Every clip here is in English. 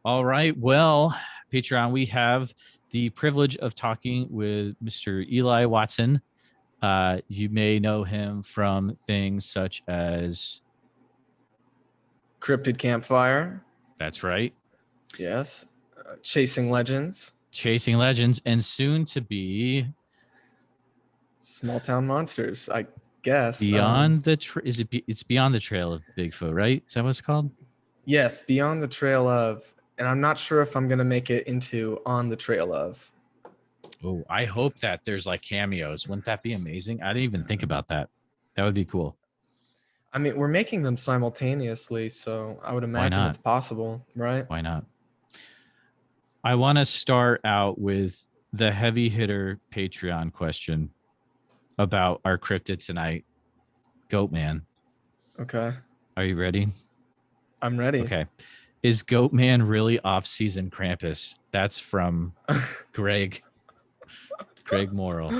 All right. Well, Patreon, we have the privilege of talking with Mr. Eli Watson. You may know him from things such as Cryptid Campfire. that's right, Yes. Chasing Legends. Chasing Legends, and soon to be Small Town Monsters, I guess. Beyond the it's Beyond the Trail of Bigfoot, right? Is that what it's called? Yes, Beyond the Trail of. And I'm not sure if I'm going to make it into On the Trail of. Oh, I hope that there's like cameos. Wouldn't that be amazing? I didn't even think about that. That would be cool. I mean, we're making them simultaneously, so I would Why imagine not? it's possible, right? Why not? I want to start out with the heavy hitter Patreon question about our cryptid tonight, Goatman. Okay. Are you ready? I'm ready. Okay. Is Goatman really off-season Krampus? That's from Greg Morrill.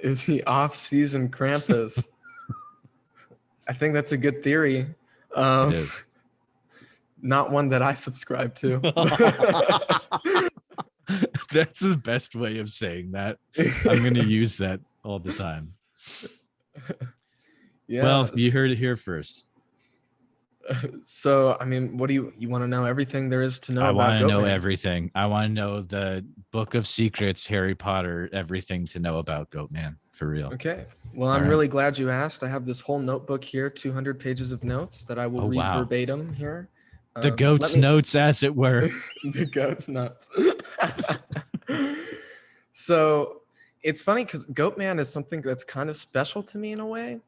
Is he off-season Krampus? I think that's a good theory. It is. Not one that I subscribe to. That's the best way of saying that. I'm going to use that all the time. Yeah. Well, you heard it here first. So, I mean, what do you want to know? Everything there is to know I about want to know Goatman? everything. I want to know the Book of Secrets, Harry Potter, everything to know about Goatman, for real. Okay. Well, I'm really glad you asked. I have this whole notebook here, 200 pages of notes that I will read verbatim here. The goat's notes, as it were. The goat's notes. So it's funny because Goatman is something that's kind of special to me in a way.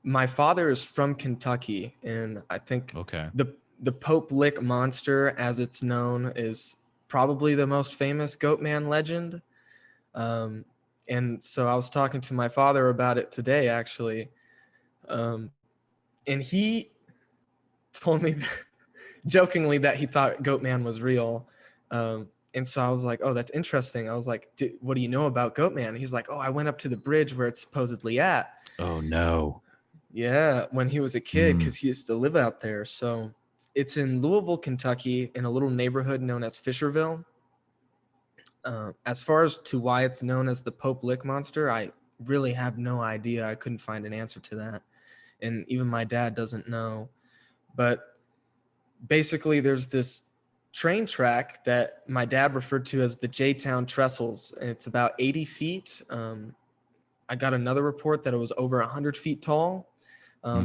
My father is from Kentucky, and I think the Pope Lick monster, as it's known, is probably the most famous Goatman legend. And so I was talking to my father about it today, actually. And he told me jokingly that he thought Goatman was real. And so I was like, oh, that's interesting. I was like, what do you know about Goatman? He's like, oh, I went up to the bridge where it's supposedly at. Oh, no. Yeah, when he was a kid, because he used to live out there. So it's in Louisville, Kentucky, in a little neighborhood known as Fisherville. As far as to why it's known as the Pope Lick monster, I really have no idea. I couldn't find an answer to that. And even my dad doesn't know. But basically, there's this train track that my dad referred to as the J-Town Trestles. And it's about 80 feet. I got another report that it was over 100 feet tall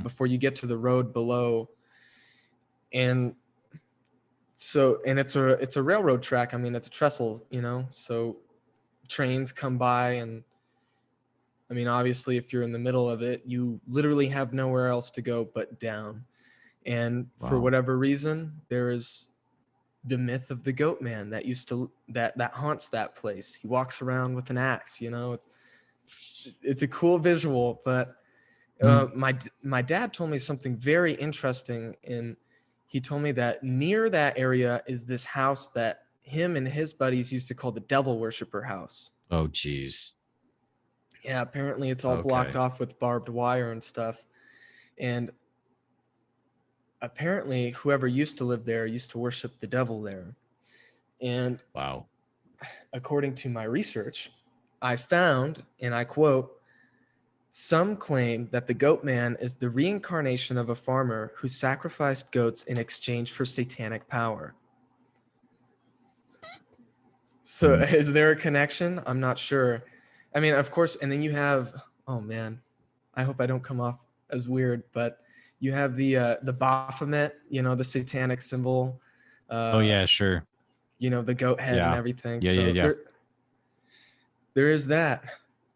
before you get to the road below. And so, and it's a railroad track. I mean, it's a trestle, you know, so trains come by, and I mean, obviously if you're in the middle of it, you literally have nowhere else to go but down. And for whatever reason, there is the myth of the Goatman that haunts that place. He walks around with an axe, you know. It's a cool visual, but my dad told me something very interesting, and he told me that near that area is this house that him and his buddies used to call the Devil Worshipper House. Oh, geez. Yeah, apparently it's all blocked off with barbed wire and stuff. And apparently whoever used to live there used to worship the devil there. And according to my research, I found, and I quote, some claim that the Goatman is the reincarnation of a farmer who sacrificed goats in exchange for satanic power. So is there a connection? I'm not sure. I mean, of course, and then you have, oh man, I hope I don't come off as weird, but you have the Baphomet, you know, the satanic symbol. Oh yeah, sure. You know, the goat head and everything. Yeah. There is that.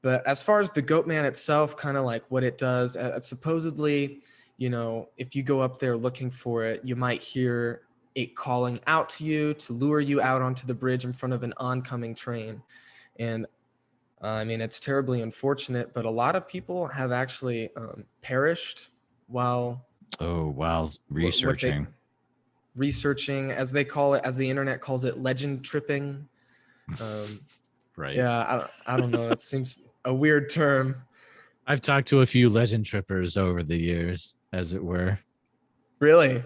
But as far as the Goatman itself, kind of like what it does, supposedly, you know, if you go up there looking for it, you might hear it calling out to you to lure you out onto the bridge in front of an oncoming train. And I mean, it's terribly unfortunate, but a lot of people have actually perished while researching, as they call it, as the internet calls it, legend tripping. Right. Yeah, I don't know. It seems a weird term. I've talked to a few legend trippers over the years, as it were. Really?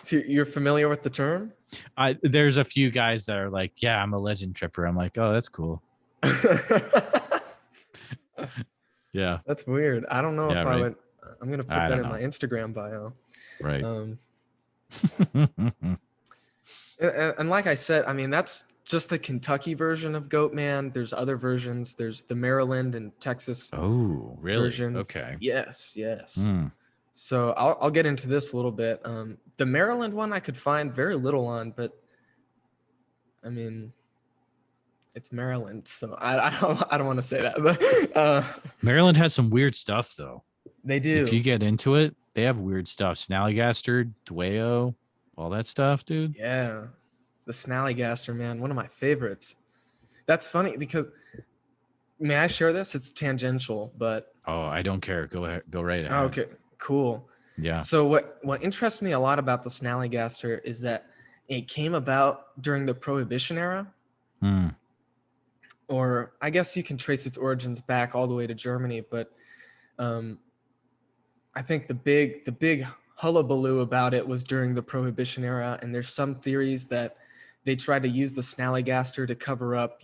So you're familiar with the term? There's a few guys that are like, yeah, I'm a legend tripper. I'm like, oh, that's cool. Yeah. That's weird. I don't know Yeah, if I right. would. I'm gonna put I that don't in my know. Instagram bio. Right. And like I said, I mean, that's just the Kentucky version of Goatman. There's other versions. There's the Maryland and Texas Oh, really? version. Okay. Yes, yes. Mm. So I'll get into this a little bit. The Maryland one I could find very little on, but I mean, it's Maryland, so I don't want to say that, but Maryland has some weird stuff though. they If you do. get into it, they have weird stuff. Snallygaster, Dwayyo, all that stuff, dude. Yeah, the Snallygaster, man, one of my favorites. That's funny because may I share this? It's tangential, but Oh, I don't care. Go ahead. Go right ahead. okay, cool. Yeah. So what interests me a lot about the Snallygaster is that it came about during the Prohibition era, Mm. or I guess you can trace its origins back all the way to Germany, but I think the big hullabaloo about it was during the Prohibition era, and there's some theories that they tried to use the Snallygaster to cover up,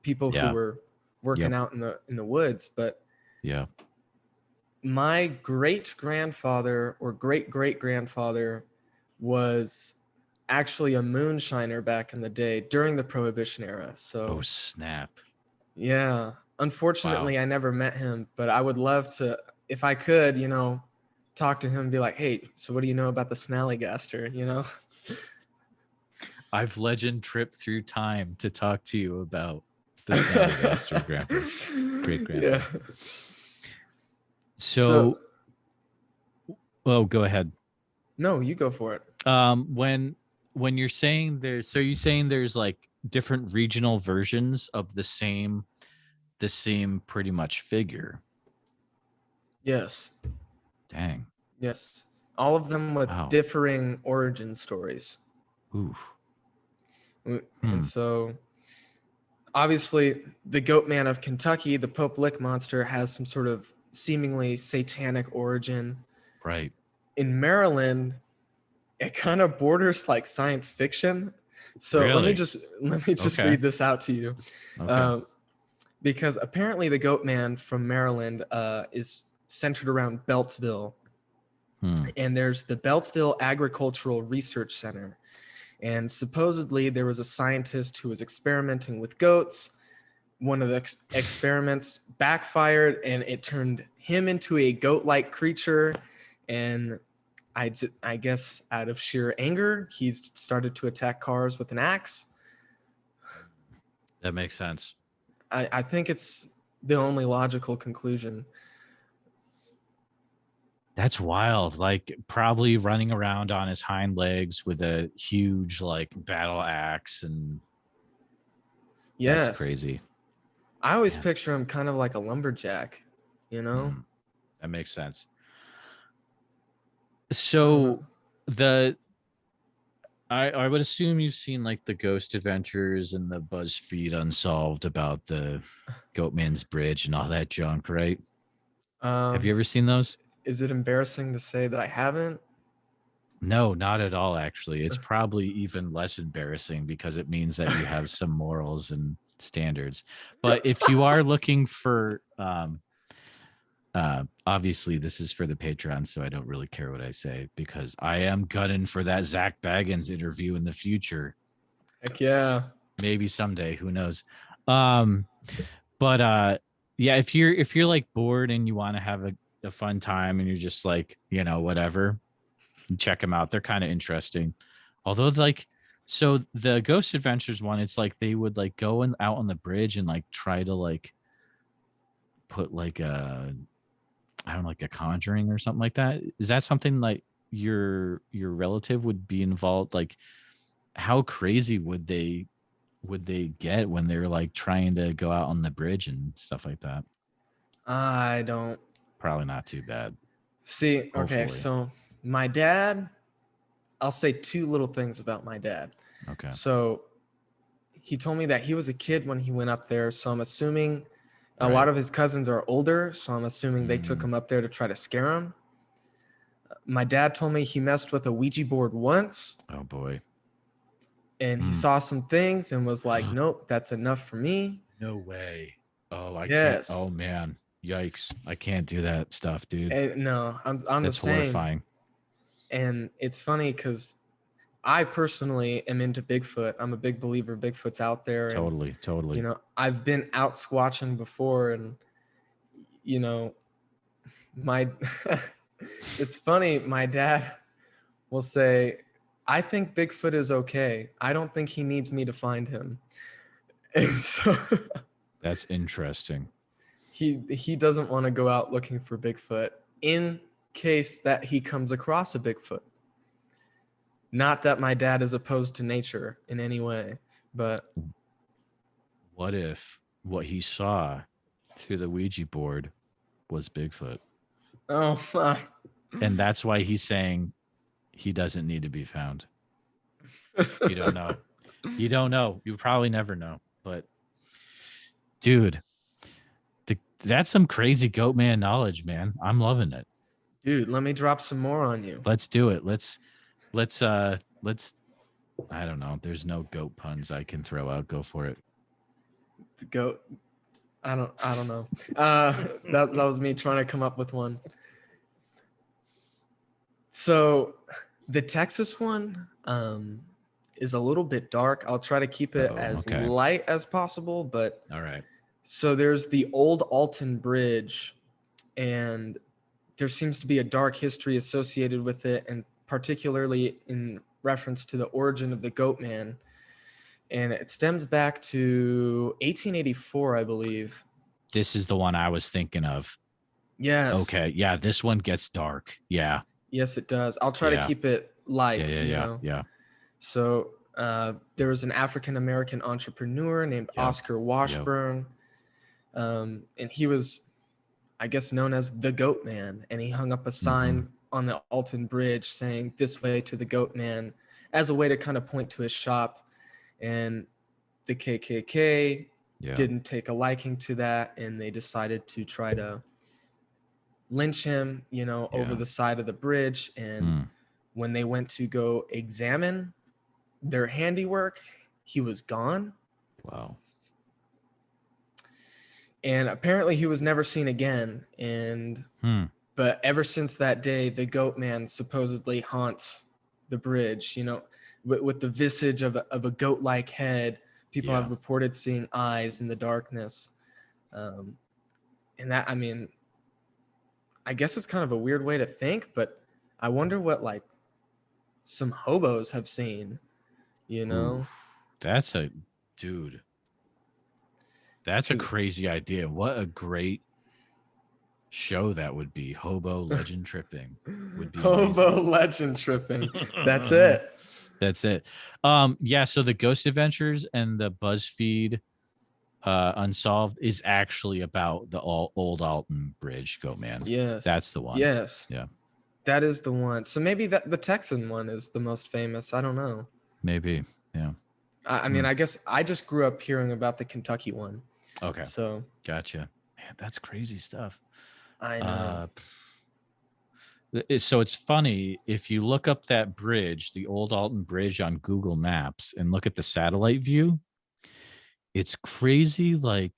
people who Yeah. were working Yep. out in the woods. But Yeah. my great grandfather or great great grandfather was actually a moonshiner back in the day during the Prohibition era. So Oh, snap. yeah, unfortunately, Wow. I never met him, but I would love to, if I could, talk to him and be like, hey, so what do you know about the Snallygaster? I've legend tripped through time to talk to you about the Snallygaster, grandpa. Great grandpa. Yeah. So, oh, go ahead. No, you go for it. When you're saying there's, so you're saying there's like different regional versions of the same pretty much figure. Yes. Dang. Yes. All of them with Wow. differing origin stories. Oof. And so obviously the Goatman of Kentucky, the Pope Lick monster, has some sort of seemingly satanic origin. Right. In Maryland, it kind of borders like science fiction. So Really? let me just read this out to you. Okay. Because apparently the Goatman from Maryland is centered around Beltsville. And there's the Beltsville Agricultural Research Center. And supposedly there was a scientist who was experimenting with goats. One of the experiments backfired and it turned him into a goat-like creature. And I guess out of sheer anger, he started to attack cars with an axe. That makes sense. I think it's the only logical conclusion. That's wild. Like probably running around on his hind legs with a huge like battle axe, and Yes. that's crazy. I always picture him kind of like a lumberjack, That makes sense. So I would assume you've seen like the Ghost Adventures and the BuzzFeed Unsolved about the Goatman's Bridge and all that junk, right? Have you ever seen those? Is it embarrassing to say that I haven't? No, not at all, actually. It's probably even less embarrassing because it means that you have some morals and standards. But if you are looking for obviously this is for the Patreon, so I don't really care what I say because I am gunning for that Zach Baggins interview in the future. Heck yeah. Maybe someday, who knows. But yeah, if you're like bored and you want to have a fun time and you're just like, whatever, check them out. They're kind of interesting. Although like, so the Ghost Adventures one, it's like they would like go out on the bridge and like try to like put like a, I don't know, like a conjuring or something like that. Is that something like your relative would be involved? Like how crazy would they get when they're like trying to go out on the bridge and stuff like that? I don't. Probably not too bad. See, okay, Hopefully. so my dad, I'll say two little things about my dad. Okay. So he told me that he was a kid when he went up there. So I'm assuming a lot of his cousins are older. So I'm assuming they took him up there to try to scare him. My dad told me he messed with a Ouija board once Oh boy. and he saw some things and was like, nope, that's enough for me. No way. Oh, I can't. Yes. Oh man. Yikes. I can't do that stuff, dude. And no, I'm the That's same. horrifying. And it's funny because I personally am into Bigfoot. I'm a big believer Bigfoot's out there. And, Totally. you know, I've been out squatching before and, you know, my, it's funny. My dad will say, I think Bigfoot is okay. I don't think he needs me to find him. And so That's interesting. he doesn't want to go out looking for Bigfoot in case that he comes across a Bigfoot. Not that my dad is opposed to nature in any way, but What if what he saw through the Ouija board was Bigfoot? oh my. And that's why he's saying he doesn't need to be found. You don't know. You don't know. You probably never know. But dude, that's some crazy Goatman knowledge, man. I'm loving it. Dude, let me drop some more on you. Let's do it. Let's I don't know. There's no goat puns I can throw out. Go for it. The goat. I don't know. That was me trying to come up with one. So the Texas one is a little bit dark. I'll try to keep it as light as possible, but all right. So there's the old Alton Bridge, and there seems to be a dark history associated with it, and particularly in reference to the origin of the Goatman. And it stems back to 1884, I believe. This is the one I was thinking of. Yes. Okay. Yeah, this one gets dark. Yeah. Yes, it does. I'll try to keep it light. Yeah. So there was an African-American entrepreneur named Oscar Washburn. And he was, I guess, known as the Goatman. And he hung up a sign on the Alton Bridge saying "This way to the Goatman" as a way to kind of point to his shop. And the KKK didn't take a liking to that, and they decided to try to lynch him, over the side of the bridge. And when they went to go examine their handiwork, he was gone. Wow. And apparently he was never seen again. And but ever since that day, the Goatman supposedly haunts the bridge, with the visage of a goat-like head. People have reported seeing eyes in the darkness. And that, I mean, I guess it's kind of a weird way to think, but I wonder what some hobos have seen, Ooh, that's a crazy idea. What a great show that would be. Hobo legend tripping would be hobo amazing. Legend tripping. That's it. That's it. Yeah, so the Ghost Adventures and the BuzzFeed Unsolved is actually about the old Alton Bridge Goatman. Yes. That's the one. Yes. Yeah. That is the one. So maybe the Texan one is the most famous. I don't know. Maybe. Yeah. I mean, I guess I just grew up hearing about the Kentucky one. Okay. So gotcha. Man, that's crazy stuff. I know. So it's funny if you look up that bridge, the old Alton Bridge on Google Maps, and look at the satellite view, it's crazy. Like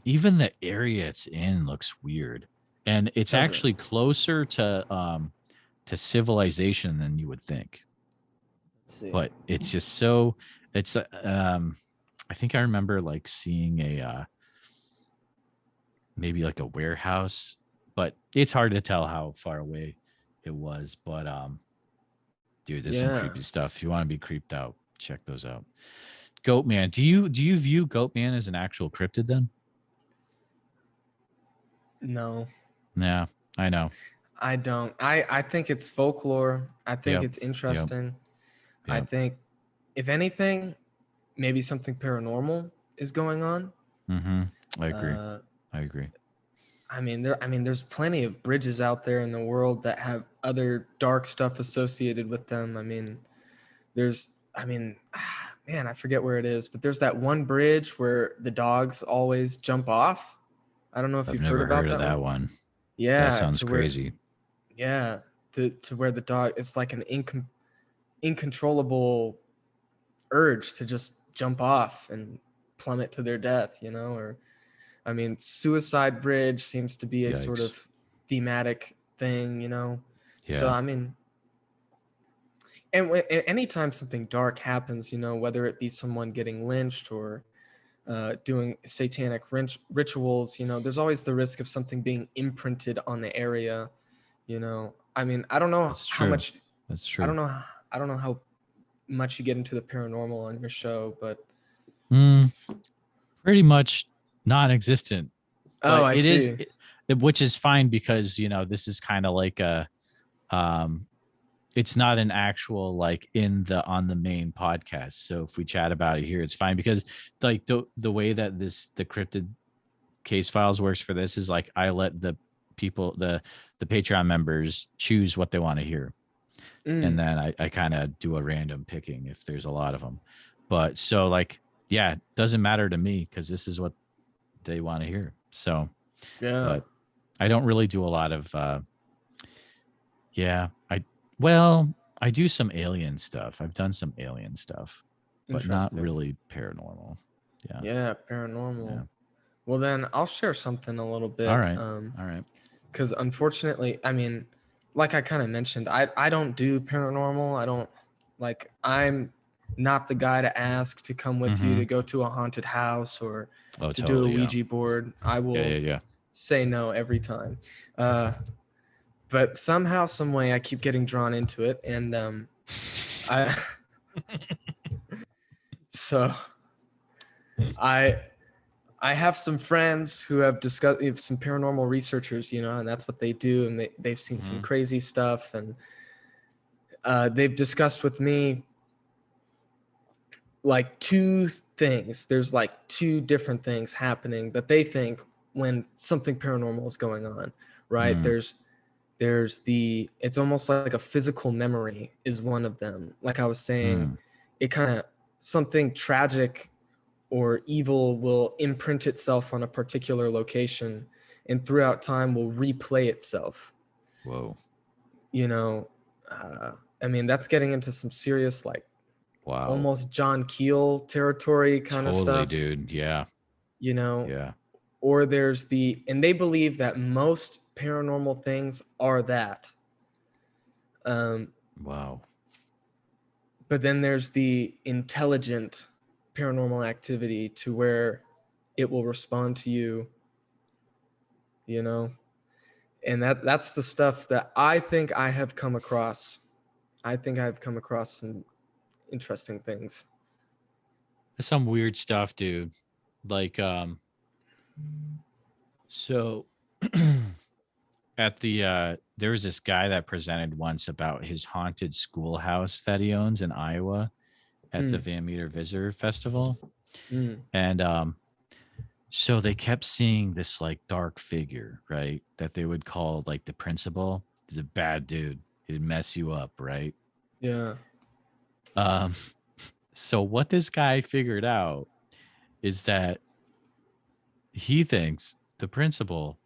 even the area it's in looks weird, and it's actually closer to civilization than you would think. Let's see. But it's just so it's I think I remember seeing a maybe a warehouse, but it's hard to tell how far away it was. But dude, there's some creepy stuff. If you want to be creeped out, check those out. Goatman. Do you view Goatman as an actual cryptid then? No. Yeah, I know. I don't. I think it's folklore. I think it's interesting. Yep. I think if anything, maybe something paranormal is going on. I agree. I mean, there's plenty of bridges out there in the world that have other dark stuff associated with them. I mean, man, I forget where it is, but there's that one bridge where the dogs always jump off. I don't know if you've heard about that one. Yeah. That sounds crazy. Yeah. to where the dog, it's like an incontrollable urge to just jump off and plummet to their death, you know. Or I mean, suicide bridge seems to be a sort Yikes. of thematic thing, you know. So Yeah. I mean, and anytime something dark happens, you know, whether it be someone getting lynched or doing satanic rituals, you know, there's always the risk of something being imprinted on the area, you know. I mean, I don't know That's how true. much, That's I true. don't know, I don't know how much you get into the paranormal on your show, but Pretty much non-existent. oh, But I it is, see. which is fine because this is kind of like a um it's not an actual like in the on the main podcast. So if we chat about it here, it's fine because like the way that the Cryptid Case Files works for this is like I let the people the Patreon members choose what they want to hear, and Mm, then I kind of do a random picking if there's a lot of them. But so like yeah, it doesn't matter to me because this is what they want to hear. So, yeah, but I don't really do a lot of yeah, well, I do some alien stuff. I've done some alien stuff, but not interesting. really paranormal. Yeah. Yeah, Yeah. paranormal. Well, then I'll share something a little All bit. right. All right. Because unfortunately, I mean, like I kind of mentioned, I don't do paranormal. I don't like, I'm not the guy to ask to come with you Mm-hmm. to go to a haunted house or Oh, to do a totally. Yeah. Ouija board. I Yeah. will Yeah. Yeah. say no every time. Uh, but somehow, some way, I keep getting drawn into it, and I so I I have some friends who have discussed some paranormal researchers, you know, and that's what they do, and they've seen some Mm-hmm. crazy stuff, and they've discussed with me like two things. There's like two different things happening that they think when something paranormal is going on, right? Mm. There's the, it's almost like a physical memory is one of them. Like I was saying, Mm. it kind of, something tragic or evil will imprint itself on a particular location and throughout time will replay itself, Whoa. you know. uh, I mean, that's getting into some serious, like Wow. almost John Keel territory kind of Totally, stuff, dude. Yeah. you know. Yeah. Or there's the, and they believe that most paranormal things are that. Um, Wow. but then there's the intelligent paranormal activity to where it will respond to you, you know. And that's the stuff that I think I have come across. I think I've come across some interesting things. That's some weird stuff, dude. Like, so at the there was this guy that presented once about his haunted schoolhouse that he owns in Iowa at the Mm, Van Meter Visitor Festival. mm, And so they kept seeing this like dark figure, right? That they would call like the principal. He's a bad dude. He'd mess you up, right? yeah. Um, so what this guy figured out is that he thinks the principal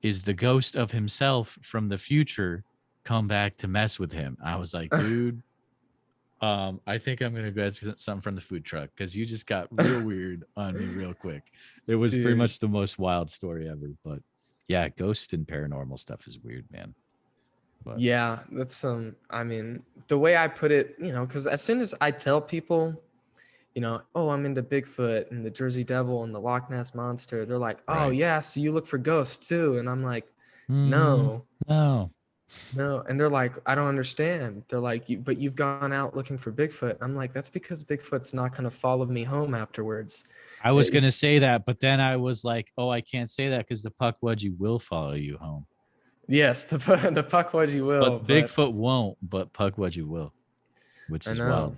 is the ghost of himself from the future come back to mess with him. I was like, dude, I think I'm gonna get something from the food truck because you just got real weird on me real quick. It was pretty Dude. much the most wild story ever. But yeah, ghost and paranormal stuff is weird, man. But Yeah, that's I mean, the way I put it, you know, because as soon as I tell people, you know, oh, I'm into Bigfoot and the Jersey Devil and the Loch Ness Monster, they're like, oh right. yeah, so you look for ghosts too. And I'm like, Mm, no, no. no. And they're like, I don't understand. They're like, but you've gone out looking for Bigfoot. I'm like, that's because Bigfoot's not gonna follow me home afterwards. I was Eh, gonna say that, but then I was like, oh, I can't say that because the Puckwudgie will follow you home. yes, the the Puckwudgie will, But but Bigfoot won't, but Puckwudgie will, which I is know. wild.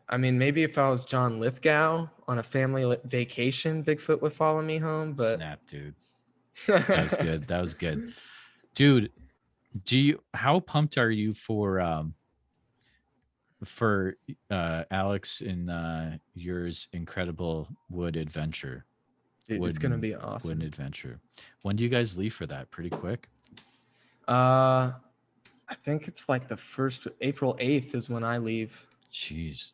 I mean, maybe if I was John Lithgow on a family vacation, Bigfoot would follow me home, but Snap, dude. That was good. That was good. Dude, do you how pumped are you for Alex and yours incredible wood adventure? dude, it's gonna Wooden be wooden awesome. adventure. When do you guys leave for that? Pretty quick? Uh, I think it's like the first April 8th is when I leave. Jeez.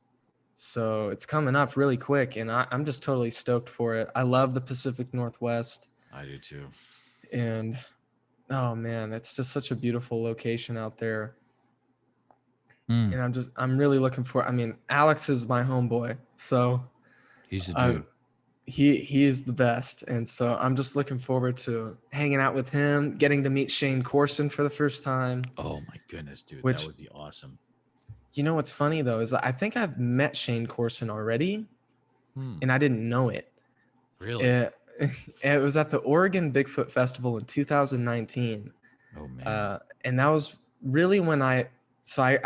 So it's coming up really quick, and I'm just totally stoked for it. I love the Pacific Northwest. I do too. And oh man, it's just such a beautiful location out there. And I'm really looking for, I mean, Alex is my homeboy. So he's a dude. He is the best. And so I'm just looking forward to hanging out with him, getting to meet Shane Corson for the first time. Oh my goodness, dude. Which, that would be awesome. You know what's funny though, is I think I've met Shane Corson already and I didn't know it. Really? It was at the Oregon Bigfoot Festival in 2019. Oh man. And that was really when I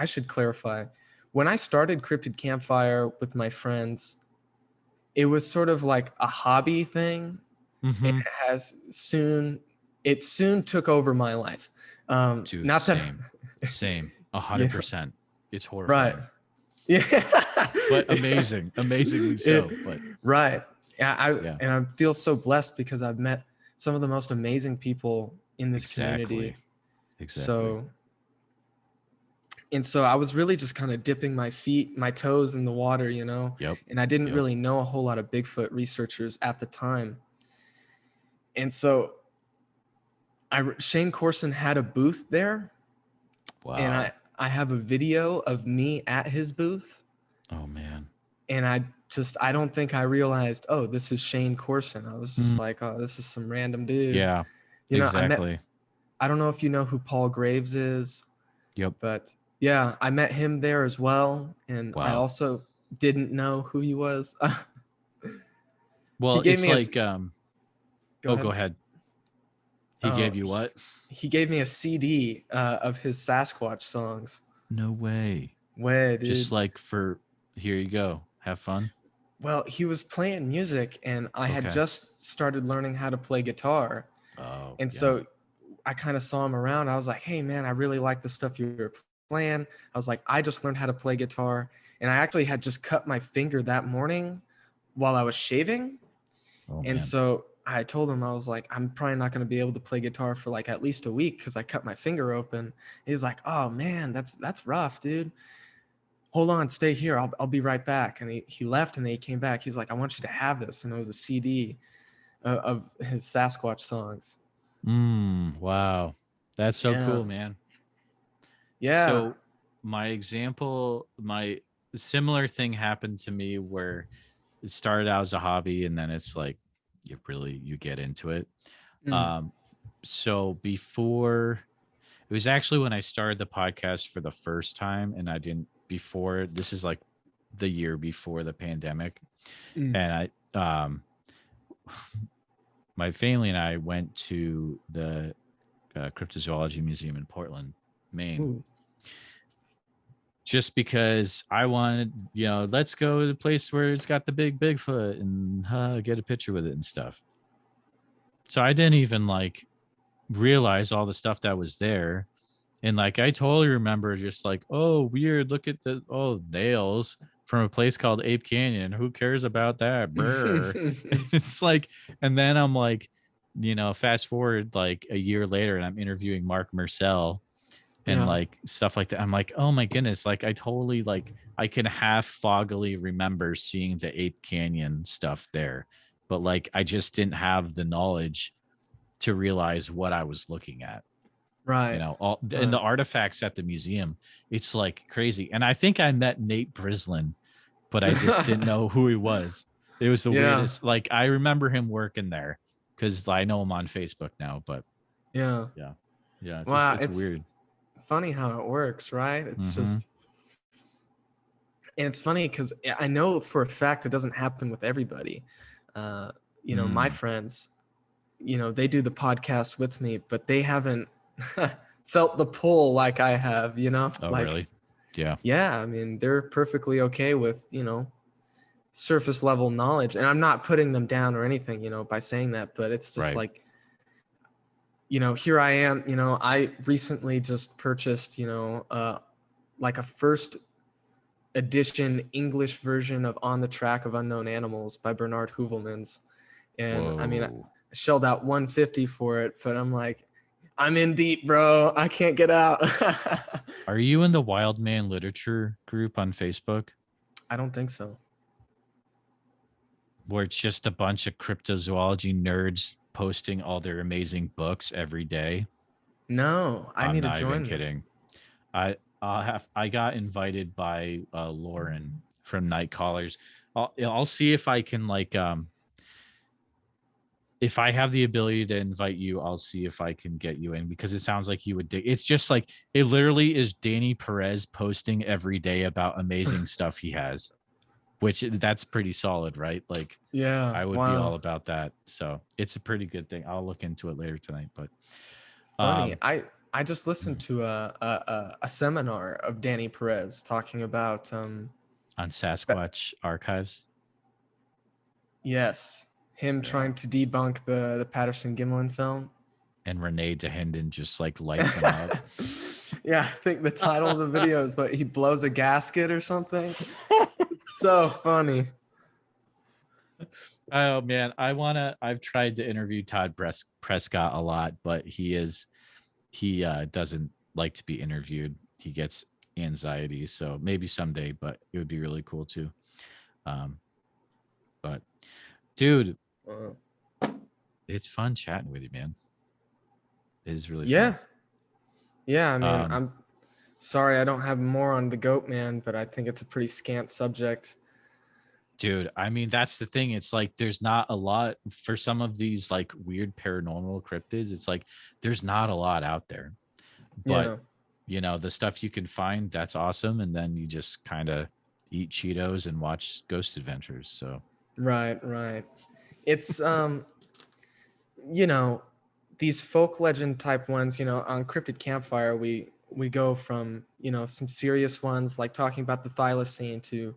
should clarify. When I started Cryptid Campfire with my friends, it was sort of like a hobby thing. And it soon took over my life. Dude, not same 100%. It's horrifying. Right. Yeah. But amazingly so. But right. And I feel so blessed because I've met some of the most amazing people in this community. Exactly. So I was really just kind of dipping my toes in the water, Yep. And I didn't really know a whole lot of Bigfoot researchers at the time. And so Shane Corson had a booth there. Wow. And I have a video of me at his booth. Oh man. And I don't think I realized, oh, this is Shane Corson. I was just like, oh, this is some random dude. Yeah. Exactly. I don't know if you know who Paul Graves is. Yep. But yeah, I met him there as well. And I also didn't know who he was. Well, it's like, go ahead. He gave you what? He gave me a CD of his Sasquatch songs. No way. Way, dude. Just like here you go. Have fun. Well, he was playing music and I had just started learning how to play guitar. Oh. And so I kind of saw him around. I was like, hey man, I really like the stuff you're playing. I was like, I just learned how to play guitar. And I actually had just cut my finger that morning while I was shaving. Oh, and man. So I told him, I was like, I'm probably not going to be able to play guitar for like at least a week because I cut my finger open. He's like, oh man, that's rough, dude. Hold on, stay here. I'll be right back. And he left and then he came back. He's like, I want you to have this. And it was a CD of his Sasquatch songs. Wow. That's so cool, man. Yeah. So my similar thing happened to me where it started out as a hobby and then it's like you get into it. So before, it was actually when I started the podcast for the first time, and this is like the year before the pandemic. And my family and I went to the Cryptozoology Museum in Portland, Maine. Ooh. Just because I wanted, let's go to the place where it's got the big Bigfoot and get a picture with it and stuff. So I didn't even like realize all the stuff that was there. And like, I totally remember just like, oh, weird. Look at nails from a place called Ape Canyon. Who cares about that? Brr. It's like, and then I'm like, fast forward like a year later and I'm interviewing Mark Marcel and like stuff like that. I'm like, oh my goodness. Like I totally I can half foggily remember seeing the Ape Canyon stuff there, but like, I just didn't have the knowledge to realize what I was looking at. Right. And the artifacts at the museum, it's like crazy. And I think I met Nate Brislin, but I just didn't know who he was. It was the weirdest. Like I remember him working there because I know him on Facebook now, but yeah. It's weird. Funny how it works, right? It's just, and it's funny because I know for a fact it doesn't happen with everybody. My friends, they do the podcast with me, but they haven't felt the pull like I have, Oh, like, really? Yeah. Yeah. I mean, they're perfectly okay with, surface level knowledge, and I'm not putting them down or anything, by saying that, but it's just like, here I am, I recently just purchased, like a first edition English version of On the Track of Unknown Animals by Bernard Heuvelmans. And I mean, I shelled out $150 for it, but I'm like, I'm in deep, bro. I can't get out. Are you in the Wild Man Literature group on Facebook? I don't think so. Where it's just a bunch of cryptozoology nerds posting all their amazing books every day. No, I I'm need to not even join this. kidding. I got invited by Lauren from Night Callers. I'll see if I can like if I have the ability to invite you, I'll see if I can get you in because it sounds like you would dig. It's just like it literally is Danny Perez posting every day about amazing stuff he has, which that's pretty solid, right? Like Yeah. I would be all Wow. about that. So it's a pretty good thing. I'll look into it later tonight. But Funny. I just listened mm, to a seminar of Danny Perez talking about on but Sasquatch archives yes, him yeah. trying to debunk the Patterson Gimlin film. And Renee DeHenden just like lights him up. Yeah, I think the title of the video is but he blows a gasket or something. So funny. Oh man, I've tried to interview Todd Prescott a lot, but he doesn't like to be interviewed. He gets anxiety, so maybe someday, but it would be really cool too. Um, but dude, Uh, it's fun chatting with you, man. It is really yeah. fun. Yeah, I mean, Um, I'm sorry I don't have more on the Goatman, but I think it's a pretty scant subject. dude, I mean that's the thing. It's like there's not a lot for some of these like weird paranormal cryptids. It's like there's not a lot out there. But Yeah. you know, the stuff you can find, that's awesome. And then you just kind of eat Cheetos and watch Ghost Adventures. So Right, right. It's you know, these folk legend type ones, on Cryptid Campfire, we go from, some serious ones like talking about the thylacine to,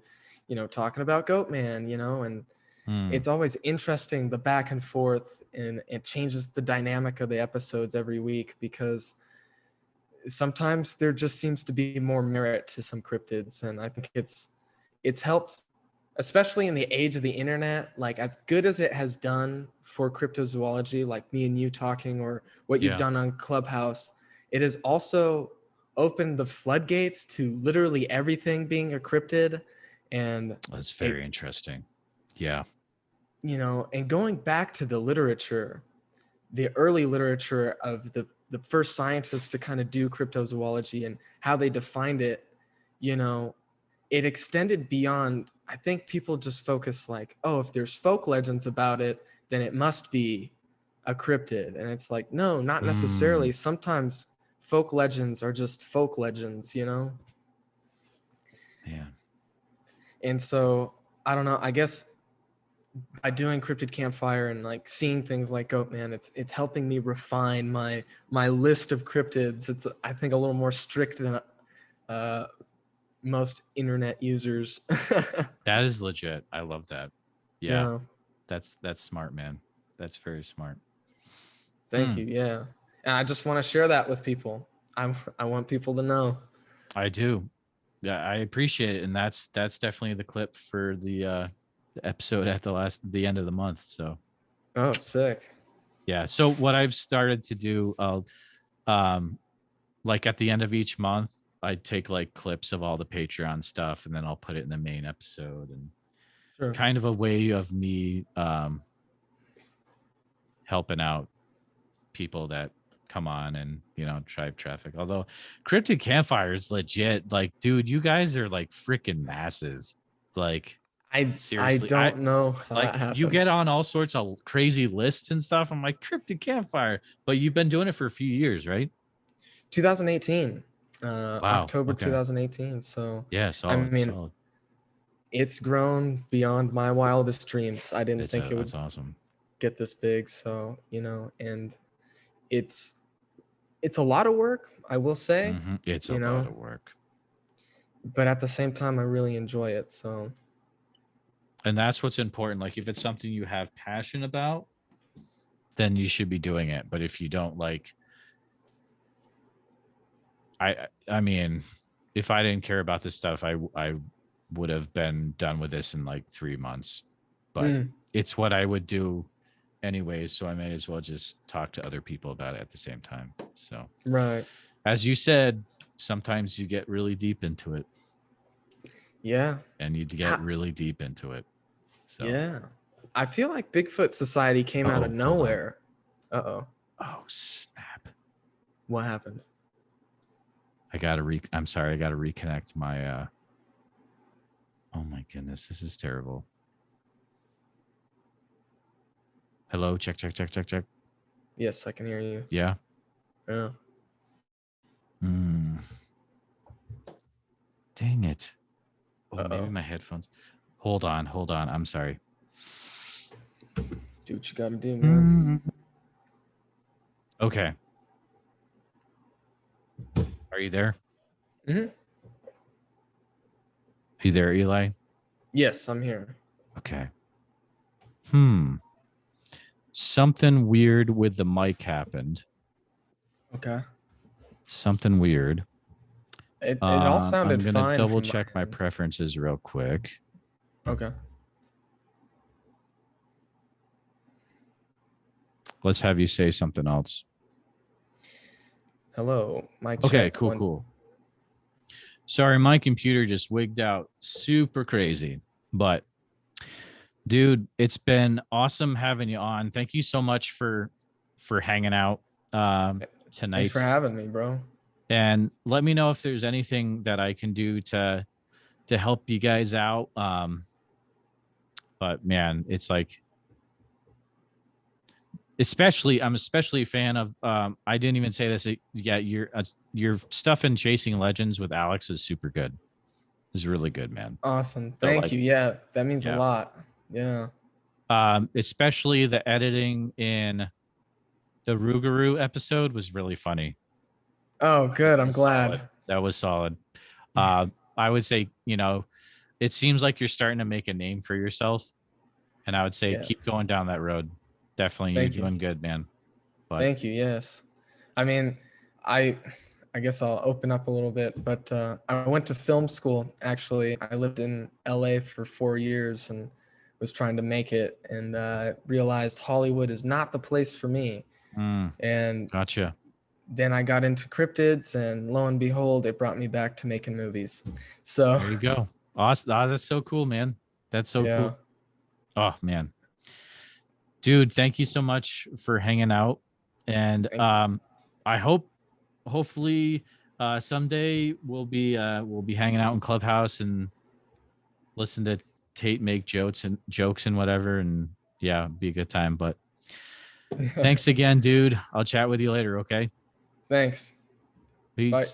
talking about Goatman, and mm, it's always interesting the back and forth, and it changes the dynamic of the episodes every week because sometimes there just seems to be more merit to some cryptids, and I think it's helped, especially in the age of the internet, like as good as it has done for cryptozoology, like me and you talking, or what you've yeah, done on Clubhouse. It has also opened the floodgates to literally everything being a cryptid. And that's it, very interesting. Yeah. and going back to the literature, the early literature of the first scientists to kind of do cryptozoology and how they defined it, you know, it extended beyond. I think people just focus like, oh, if there's folk legends about it, then it must be a cryptid. And it's like, no, not Mm, necessarily. Sometimes folk legends are just folk legends, man. And so I don't know. I guess by doing Cryptid Campfire and like seeing things like Goatman, it's helping me refine my list of cryptids. It's, I think, a little more strict than uh, most internet users. That is legit. I love that. Yeah. Yeah. That's smart, man. That's very smart. Thank Hmm. you. Yeah. And I just want to share that with people. I want people to know. I do. Yeah, I appreciate it. And that's definitely the clip for the episode at the end of the month. So Oh, sick. yeah. So what I've started to do, um like at the end of each month, I take like clips of all the Patreon stuff and then I'll put it in the main episode and Sure. kind of a way of me helping out people that come on and drive traffic. Although Cryptid Campfire is legit. Like, dude, you guys are like freaking massive. Like, I seriously, I don't know how that like you happened. get on all sorts of crazy lists and stuff. I'm like Cryptid Campfire, but you've been doing it for a few years, right? 2018, Wow. October Okay. 2018. So, Yeah. I Solid. mean, Solid. it's grown beyond my wildest dreams. I didn't think it would That's awesome. get this big. So, and it's it's a lot of work, I will say, It's a you lot know, of work. but at the same time, I really enjoy it. So, And that's what's important. Like if it's something you have passion about, then you should be doing it. But if you don't like I mean, if I didn't care about this stuff, I would have been done with this in like 3 months. But mm, it's what I would do anyways, so I may as well just talk to other people about it at the same time. So, Right. as you said, sometimes you get really deep into it. Yeah. And you get really deep into it. So. Yeah. I feel like Bigfoot Society came out of nowhere. Uh-oh. Oh, snap. What happened? I'm sorry, I gotta reconnect my oh my goodness, this is terrible. Hello, check. Yes, I can hear you. Yeah. Yeah. Dang it. Oh, maybe my headphones. Hold on. I'm sorry. Do what you gotta do, man. Okay. Are you there? Mm-hmm. Are you there, Eli? Yes, I'm here. Okay. Something weird with the mic happened. Okay. Something weird. It all sounded fine. I'm gonna double check my preferences real quick. Okay. Let's have you say something else. Hello, mic check. Okay, cool. Sorry, my computer just wigged out super crazy. But dude, it's been awesome having you on. Thank you so much for hanging out tonight. Thanks for having me, bro. And let me know if there's anything that I can do to help you guys out. But man, it's like I'm especially a fan of I didn't even say this. Yeah, your stuff in Chasing Legends with Alex is super good. It's really good, man. Awesome. Thank you. Yeah, that means a lot. Yeah. Especially the editing in the Rougarou episode was really funny. Oh, good. I'm glad. That was solid. I would say, it seems like you're starting to make a name for yourself. And I would say keep going down that road. Definitely. You're doing good, man. But, thank you. Yes. I mean, I guess I'll open up a little bit, but I went to film school. Actually, I lived in LA for 4 years and was trying to make it, and realized Hollywood is not the place for me. And gotcha. Then I got into cryptids, and lo and behold, it brought me back to making movies. So there you go. Awesome. Oh, that's so cool, man. That's so cool. Oh man, dude, thank you so much for hanging out. And I hopefully someday we'll be hanging out in Clubhouse and listen to Tate make jokes and whatever, and yeah, be a good time. But thanks again, dude. I'll chat with you later. Okay. Thanks. Peace. Bye.